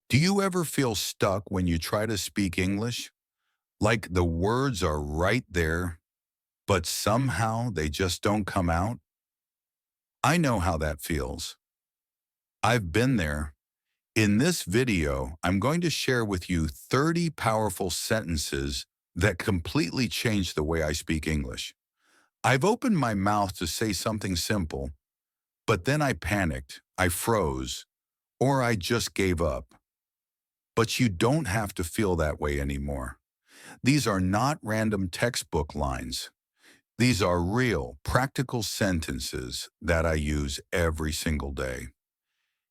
Do you ever feel stuck when you try to speak English? Like the words are right there, but somehow they just don't come out? I know how that feels. I've been there. In this video, I'm going to share with you 30 powerful sentences that completely change the way I speak English. I've opened my mouth to say something simple, but then I panicked, I froze, or I just gave up. But you don't have to feel that way anymore. These are not random textbook lines. These are real, practical sentences that I use every single day.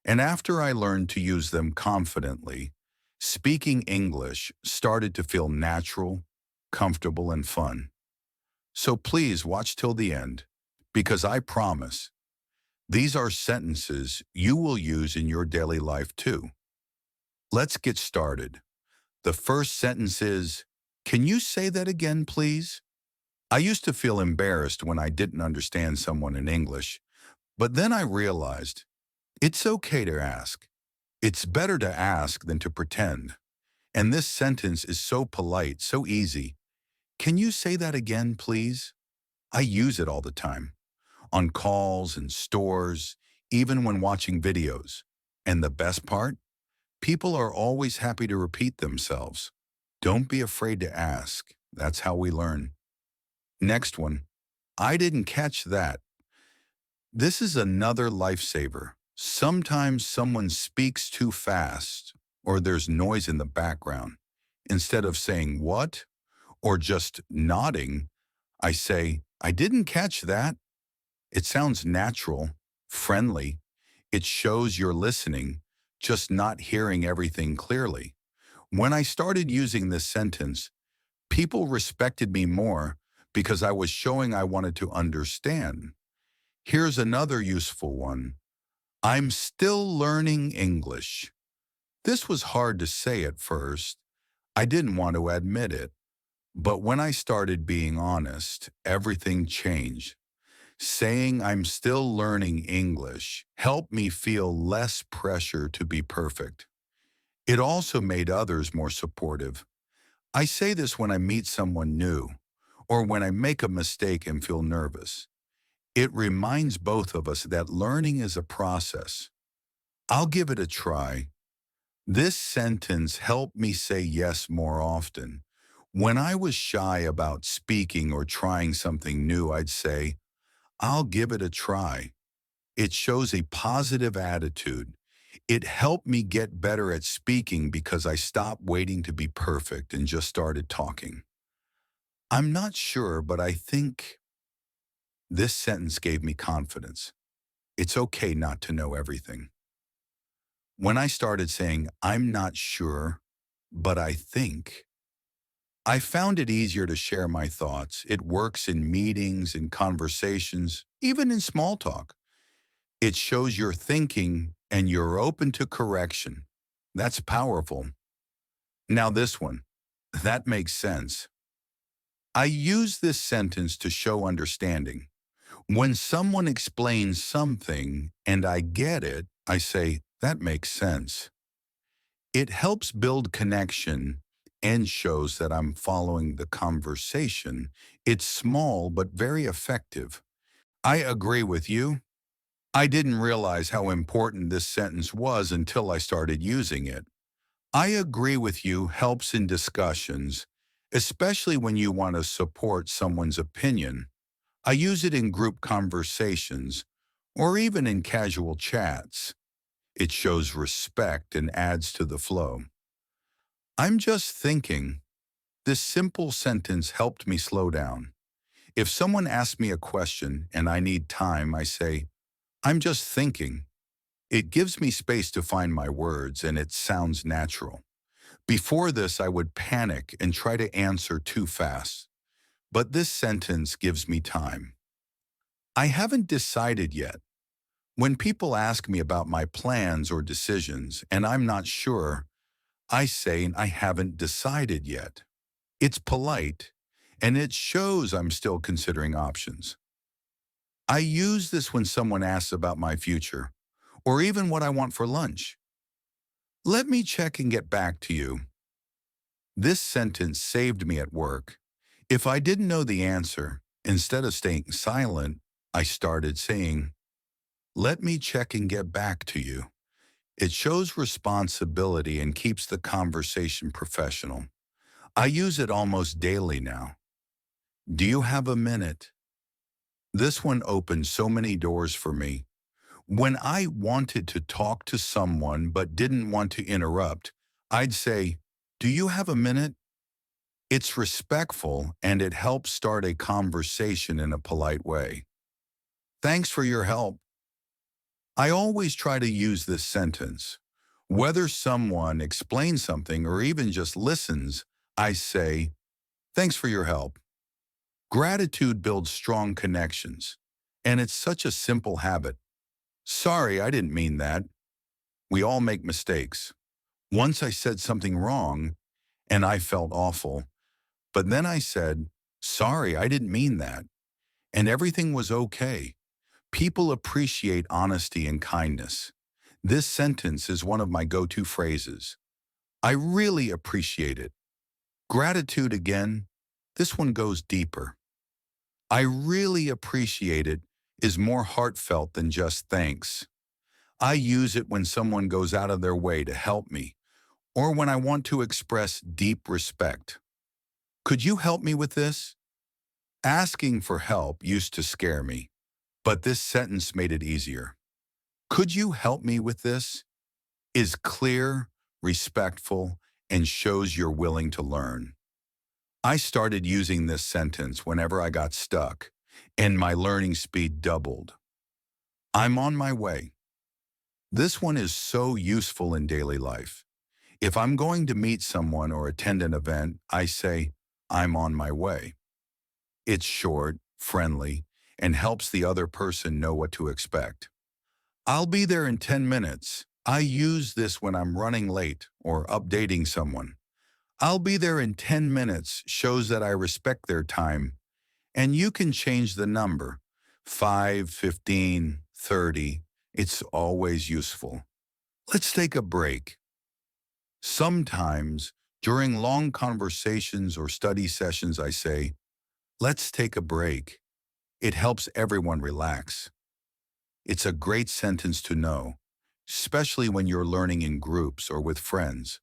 And after I learned to use them confidently, speaking English started to feel natural, comfortable, and fun. So please watch till the end, because I promise these are sentences you will use in your daily life too. Let's get started. The first sentence is, "Can you say that again, please?" I used to feel embarrassed when I didn't understand someone in English, but then I realized it's okay to ask. It's better to ask than to pretend. And this sentence is so polite, so easy. "Can you say that again, please?" I use it all the time, on calls and stores, even when watching videos. And the best part? People are always happy to repeat themselves. Don't be afraid to ask. That's how we learn. Next one. "I didn't catch that." This is another lifesaver. Sometimes someone speaks too fast or there's noise in the background. Instead of saying "what?" or just nodding, I say, "I didn't catch that." It sounds natural, friendly. It shows you're listening, just not hearing everything clearly. When I started using this sentence, people respected me more because I was showing I wanted to understand. Here's another useful one. "I'm still learning English." This was hard to say at first. I didn't want to admit it. But when I started being honest, everything changed. Saying "I'm still learning English" helped me feel less pressure to be perfect. It also made others more supportive. I say this when I meet someone new, or when I make a mistake and feel nervous. It reminds both of us that learning is a process. "I'll give it a try." This sentence helped me say yes more often. When I was shy about speaking or trying something new, I'd say, "I'll give it a try." It shows a positive attitude. It helped me get better at speaking because I stopped waiting to be perfect and just started talking. I'm not sure, but I think this sentence gave me confidence. It's okay not to know everything. When I started saying, "I'm not sure, but I think," I found it easier to share my thoughts. It works in meetings, in conversations, even in small talk. It shows you're thinking and you're open to correction. That's powerful. Now this one, "that makes sense." I use this sentence to show understanding. When someone explains something and I get it, I say, "that makes sense." It helps build connection and shows that I'm following the conversation. It's small but very effective. I agree with you. I didn't realize how important this sentence was until I started using it. "I agree with you" helps in discussions, especially when you want to support someone's opinion. I use it in group conversations or even in casual chats. It shows respect and adds to the flow. "I'm just thinking." This simple sentence helped me slow down. If someone asks me a question and I need time, I say, "I'm just thinking." It gives me space to find my words and it sounds natural. Before this, I would panic and try to answer too fast. But this sentence gives me time. "I haven't decided yet." When people ask me about my plans or decisions and I'm not sure, I say I haven't decided yet. It's polite, and it shows I'm still considering options. I use this when someone asks about my future, or even what I want for lunch. Let me check and get back to you. This sentence saved me at work. If I didn't know the answer, instead of staying silent, I started saying, let me check and get back to you. It shows responsibility and keeps the conversation professional. I use it almost daily now. Do you have a minute? This one opened so many doors for me. When I wanted to talk to someone but didn't want to interrupt, I'd say, do you have a minute? It's respectful and it helps start a conversation in a polite way. Thanks for your help. I always try to use this sentence. Whether someone explains something or even just listens, I say, thanks for your help. Gratitude builds strong connections, and it's such a simple habit. Sorry, I didn't mean that. We all make mistakes. Once I said something wrong, and I felt awful, but then I said, sorry, I didn't mean that, and everything was okay. People appreciate honesty and kindness. This sentence is one of my go-to phrases. I really appreciate it. Gratitude again, this one goes deeper. I really appreciate it is more heartfelt than just thanks. I use it when someone goes out of their way to help me, or when I want to express deep respect. Could you help me with this? Asking for help used to scare me, but this sentence made it easier. Could you help me with this? Is clear, respectful, and shows you're willing to learn. I started using this sentence whenever I got stuck, and my learning speed doubled. I'm on my way. This one is so useful in daily life. If I'm going to meet someone or attend an event, I say, I'm on my way. It's short, friendly, and helps the other person know what to expect. I'll be there in 10 minutes. I use this when I'm running late or updating someone. I'll be there in 10 minutes shows that I respect their time, and you can change the number. 5, 15, 30. It's always useful. Let's take a break. Sometimes, during long conversations or study sessions, I say, let's take a break. It helps everyone relax. It's a great sentence to know, especially when you're learning in groups or with friends.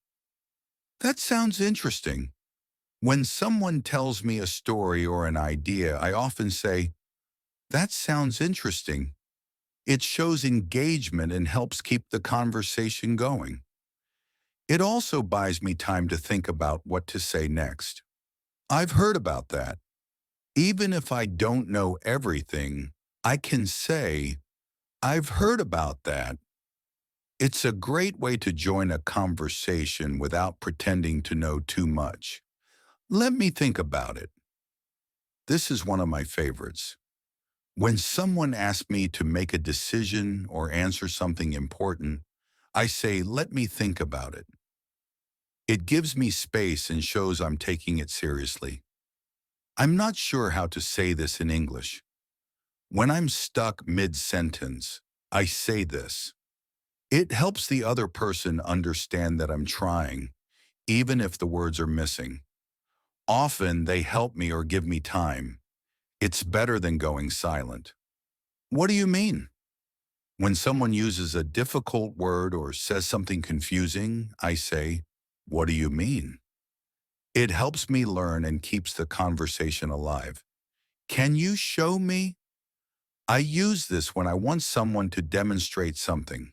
That sounds interesting. When someone tells me a story or an idea, I often say, that sounds interesting. It shows engagement and helps keep the conversation going. It also buys me time to think about what to say next. I've heard about that. Even if I don't know everything, I can say, I've heard about that. It's a great way to join a conversation without pretending to know too much. Let me think about it. This is one of my favorites. When someone asks me to make a decision or answer something important, I say, let me think about it. It gives me space and shows I'm taking it seriously. I'm not sure how to say this in English. When I'm stuck mid-sentence, I say this. It helps the other person understand that I'm trying, even if the words are missing. Often they help me or give me time. It's better than going silent. What do you mean? When someone uses a difficult word or says something confusing, I say, what do you mean? It helps me learn and keeps the conversation alive. Can you show me? I use this when I want someone to demonstrate something.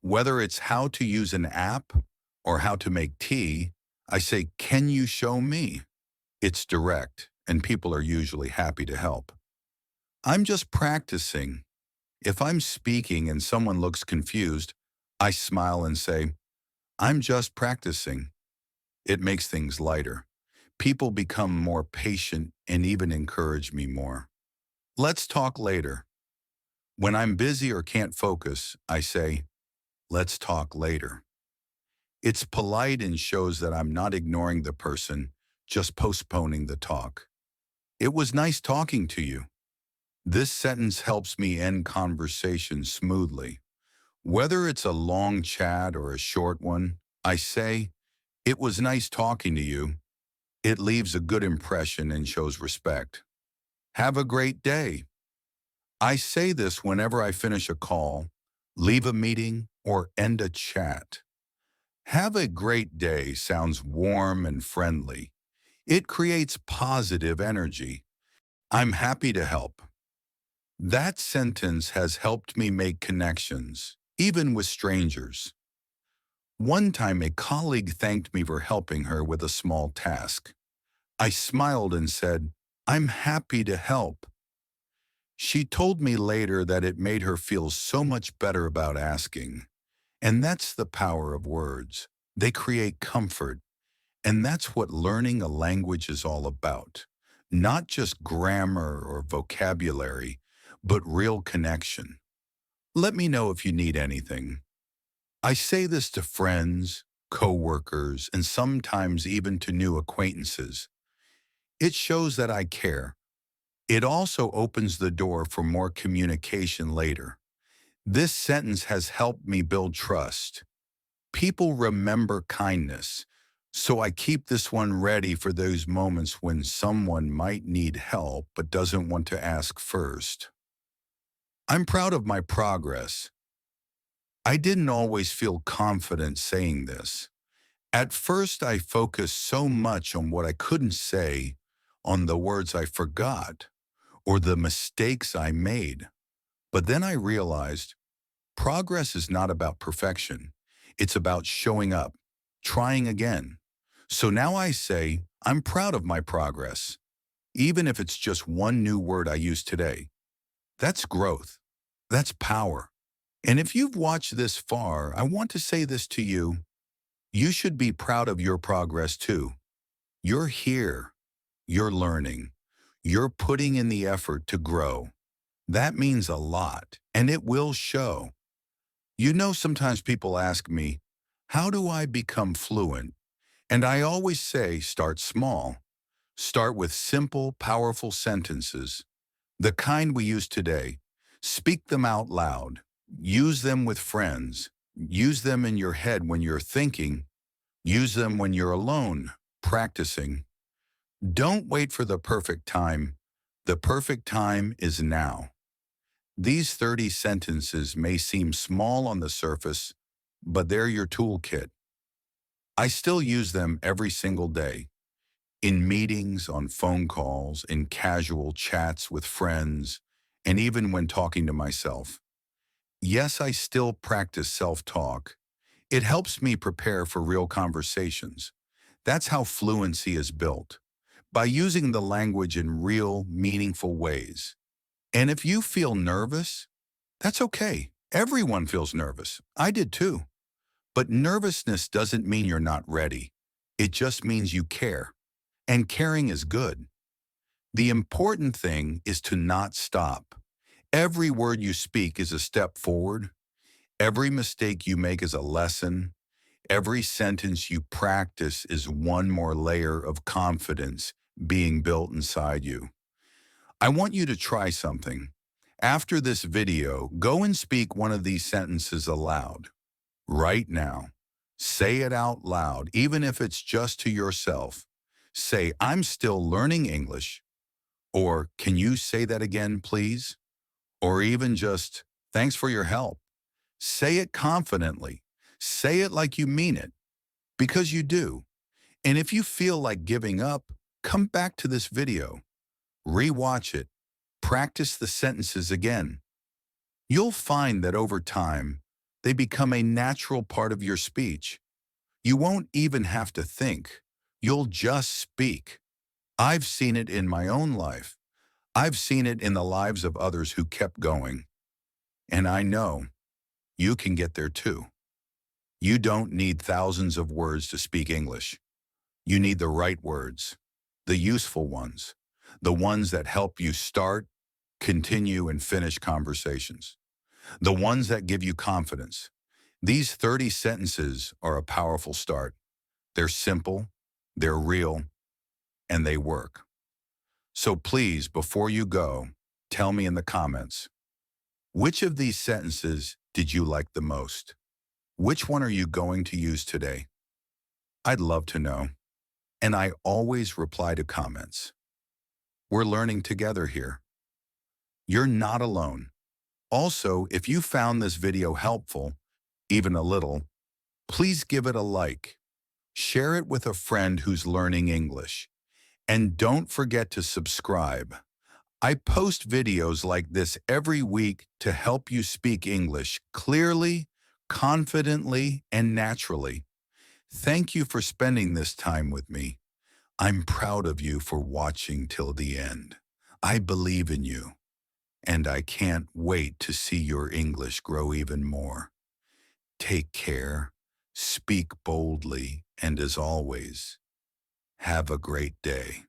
Whether it's how to use an app or how to make tea, I say, can you show me? It's direct, and people are usually happy to help. I'm just practicing. If I'm speaking and someone looks confused, I smile and say, I'm just practicing. It makes things lighter. People become more patient and even encourage me more. Let's talk later. When I'm busy or can't focus, I say, let's talk later. It's polite and shows that I'm not ignoring the person, just postponing the talk. It was nice talking to you. This sentence helps me end conversations smoothly. Whether it's a long chat or a short one, I say, "It was nice talking to you." It leaves a good impression and shows respect. "Have a great day." I say this whenever I finish a call, leave a meeting, or end a chat. "Have a great day" sounds warm and friendly. It creates positive energy. "I'm happy to help." That sentence has helped me make connections, even with strangers. One time a colleague thanked me for helping her with a small task. I smiled and said, "I'm happy to help." She told me later that it made her feel so much better about asking. And that's the power of words. They create comfort. And that's what learning a language is all about. Not just grammar or vocabulary, but real connection. Let me know if you need anything. I say this to friends, coworkers, and sometimes even to new acquaintances. It shows that I care. It also opens the door for more communication later. This sentence has helped me build trust. People remember kindness, so I keep this one ready for those moments when someone might need help but doesn't want to ask first. I'm proud of my progress. I didn't always feel confident saying this. At first, I focused so much on what I couldn't say, on the words I forgot, or the mistakes I made. But then I realized progress is not about perfection. It's about showing up, trying again. So now I say, I'm proud of my progress, even if it's just one new word I use today. That's growth. That's power. And if you've watched this far, I want to say this to you. You should be proud of your progress too. You're here. You're learning. You're putting in the effort to grow. That means a lot, and it will show. You know, sometimes people ask me, how do I become fluent? And I always say, start small. Start with simple, powerful sentences, the kind we use today. Speak them out loud. Use them with friends. Use them in your head when you're thinking. Use them when you're alone, practicing. Don't wait for the perfect time. The perfect time is now. These 30 sentences may seem small on the surface, but they're your toolkit. I still use them every single day. In meetings, on phone calls, in casual chats with friends, and even when talking to myself. Yes, I still practice self-talk. It helps me prepare for real conversations. That's how fluency is built, by using the language in real, meaningful ways. And if you feel nervous, that's okay. Everyone feels nervous. I did too. But nervousness doesn't mean you're not ready. It just means you care. And caring is good. The important thing is to not stop. Every word you speak is a step forward. Every mistake you make is a lesson. Every sentence you practice is one more layer of confidence being built inside you. I want you to try something. After this video, go and speak one of these sentences aloud. Right now. Say it out loud, even if it's just to yourself. Say, "I'm still learning English," or "Can you say that again, please?" Or even just, "Thanks for your help." Say it confidently. Say it like you mean it, because you do. And if you feel like giving up, come back to this video. Rewatch it. Practice the sentences again. You'll find that over time, they become a natural part of your speech. You won't even have to think. You'll just speak. I've seen it in my own life. I've seen it in the lives of others who kept going. And I know you can get there too. You don't need thousands of words to speak English. You need the right words, the useful ones, the ones that help you start, continue, and finish conversations, the ones that give you confidence. These 30 sentences are a powerful start. They're simple, they're real, and they work. So please, before you go, tell me in the comments, which of these sentences did you like the most? Which one are you going to use today? I'd love to know. And I always reply to comments. We're learning together here. You're not alone. Also, if you found this video helpful, even a little, please give it a like. Share it with a friend who's learning English. And don't forget to subscribe. I post videos like this every week to help you speak English clearly, confidently, and naturally. Thank you for spending this time with me. I'm proud of you for watching till the end. I believe in you, and I can't wait to see your English grow even more. Take care, speak boldly, and as always, have a great day.